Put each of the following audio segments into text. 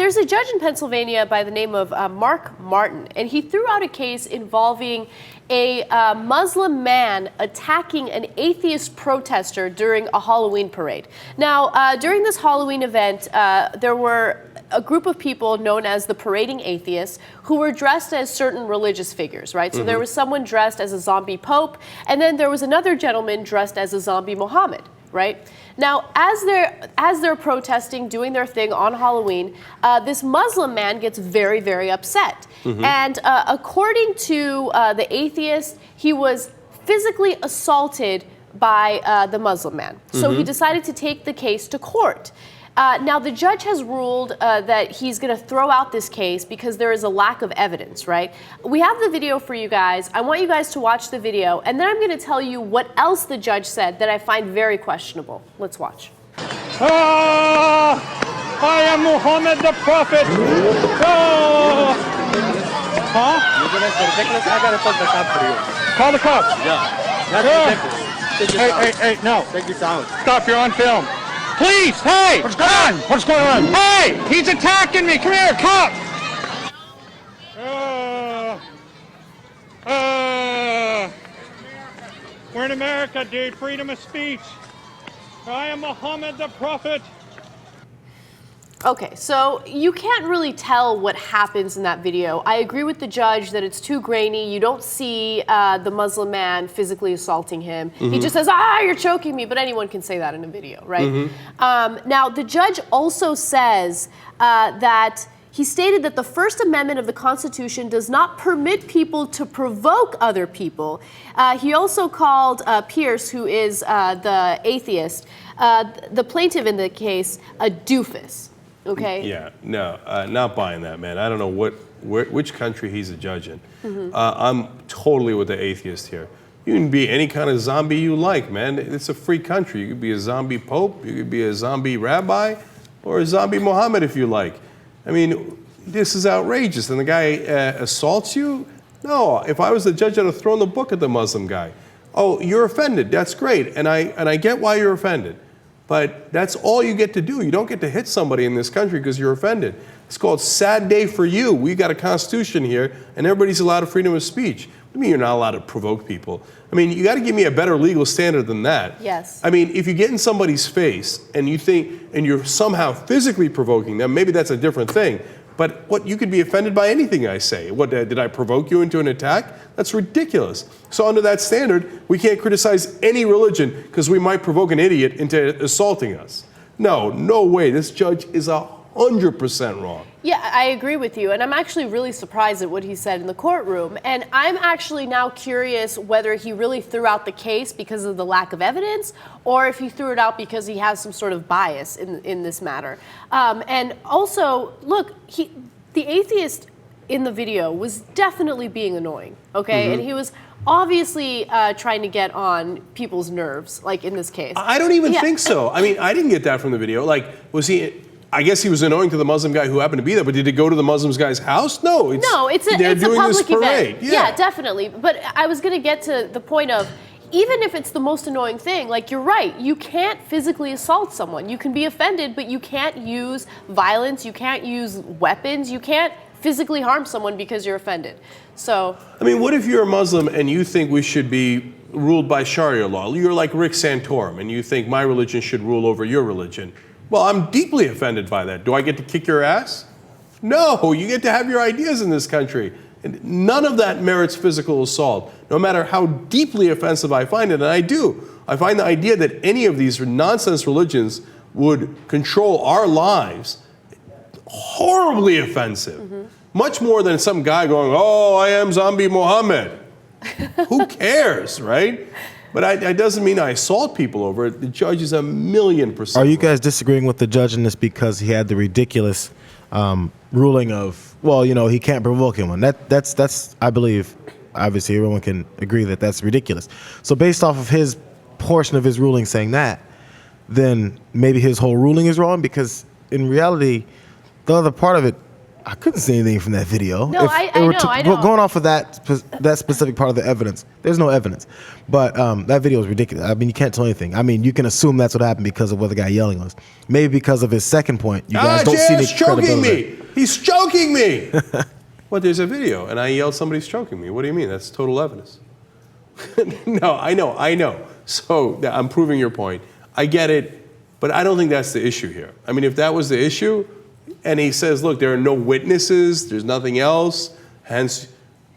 there's a judge in Pennsylvania by the name of Mark Martin, and he threw out a case involving a Muslim man attacking an atheist protester during a Halloween parade. Now, during this Halloween event, there were a group of people known as the parading atheists who were dressed as certain religious figures, right? So there was someone dressed as a zombie pope, and then there was another gentleman dressed as a zombie Muhammad, right? Now, as they're protesting, doing their thing on Halloween, this Muslim man gets very, very upset. And according to the atheist, he was physically assaulted by the Muslim man. So he decided to take the case to court. Now, the judge has ruled that he's going to throw out this case because there is a lack of evidence, right? We have the video for you guys. I want you guys to watch the video, and then I'm going to tell you what else the judge said that I find very questionable. Let's watch. I am Muhammad the Prophet. You're going to say ridiculous? I got to call the cops for you. Call the cops? Yeah. That's ridiculous. Hey, no. Take your time. Stop, you're on film. Please, hey! What's going on? What's going on? Hey! He's attacking me! Come here, cop! We're in America, dude. Freedom of speech. I am Muhammad the Prophet. Okay, so you can't really tell what happens in that video. I agree with the judge that it's too grainy. You don't see the Muslim man physically assaulting him. He just says, you're choking me, but anyone can say that in a video, right? Now, the judge also says that he stated that the First Amendment of the Constitution does not permit people to provoke other people. He also called Perce, who is the atheist, the plaintiff in the case, a doofus. Okay. Yeah, no, not buying that, man. I don't know which country he's a judge in. I'm totally with the atheist here. You can be any kind of zombie you like, man. It's a free country. You could be a zombie pope, you could be a zombie rabbi, or a zombie Muhammad if you like. I mean, this is outrageous. And the guy assaults you? No, if I was the judge, I'd have thrown the book at the Muslim guy. Oh, you're offended. That's great. And I get why you're offended. But that's all you get to do. You don't get to hit somebody in this country because you're offended. It's called sad day for you. We got a constitution here, and everybody's allowed freedom of speech. What do you mean you're not allowed to provoke people? I mean, you got to give me a better legal standard than that. Yes. I mean, if you get in somebody's face and you think, and you're somehow physically provoking them, maybe that's a different thing. But what, you could be offended by anything I say. What, did I provoke you into an attack? That's ridiculous. So under that standard, we can't criticize any religion because we might provoke an idiot into assaulting us. No, no way. This judge is 100% wrong. Yeah, I agree with you, and I'm actually really surprised at what he said in the courtroom. And I'm actually now curious whether he really threw out the case because of the lack of evidence, or if he threw it out because he has some sort of bias in this matter. And also, look, the atheist in the video was definitely being annoying, okay? And he was obviously trying to get on people's nerves, like in this case. I don't even think so. I mean, I didn't get that from the video. Like, was he... I guess he was annoying to the Muslim guy who happened to be there, but did he go to the Muslim guy's house? No, it's a public event. Yeah, definitely. But I was going to get to the point of, even if it's the most annoying thing, like, you're right, you can't physically assault someone. You can be offended, but you can't use violence, you can't use weapons, you can't physically harm someone because you're offended. So, I mean, what if you're a Muslim and you think we should be ruled by Sharia law? You're like Rick Santorum, and you think my religion should rule over your religion. Well, I'm deeply offended by that. Do I get to kick your ass? No, you get to have your ideas in this country. And none of that merits physical assault, no matter how deeply offensive I find it, and I do. I find the idea that any of these nonsense religions would control our lives horribly offensive. Much more than some guy going, oh, I am zombie Muhammad. Who cares, right? But it doesn't mean I assault people over it. The judge is 1,000,000%. Are you guys disagreeing with the judge in this because he had the ridiculous ruling of, well, you know, he can't provoke anyone? That's I believe, obviously everyone can agree that that's ridiculous. So based off of his portion of his ruling saying that, then maybe his whole ruling is wrong, because in reality, the other part of it, I couldn't see anything from that video. No, I know. Going off of that specific part of the evidence, there's no evidence. But that video is ridiculous. I mean, you can't tell anything. I mean, you can assume that's what happened because of what the guy yelling was. Maybe because of his second point, you guys don't see any credibility. He's choking me. Well, there's a video, and I yelled, somebody's choking me. What do you mean? That's total evidence. No, I know. So I'm proving your point. I get it, but I don't think that's the issue here. I mean, if that was the issue, and he says, look, there are no witnesses, there's nothing else, hence,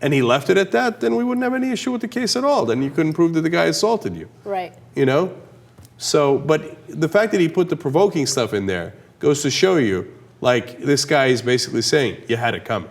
and he left it at that, then we wouldn't have any issue with the case at all. Then you couldn't prove that the guy assaulted you. Right. You know? So, but the fact that he put the provoking stuff in there goes to show you, like, this guy is basically saying, you had it coming.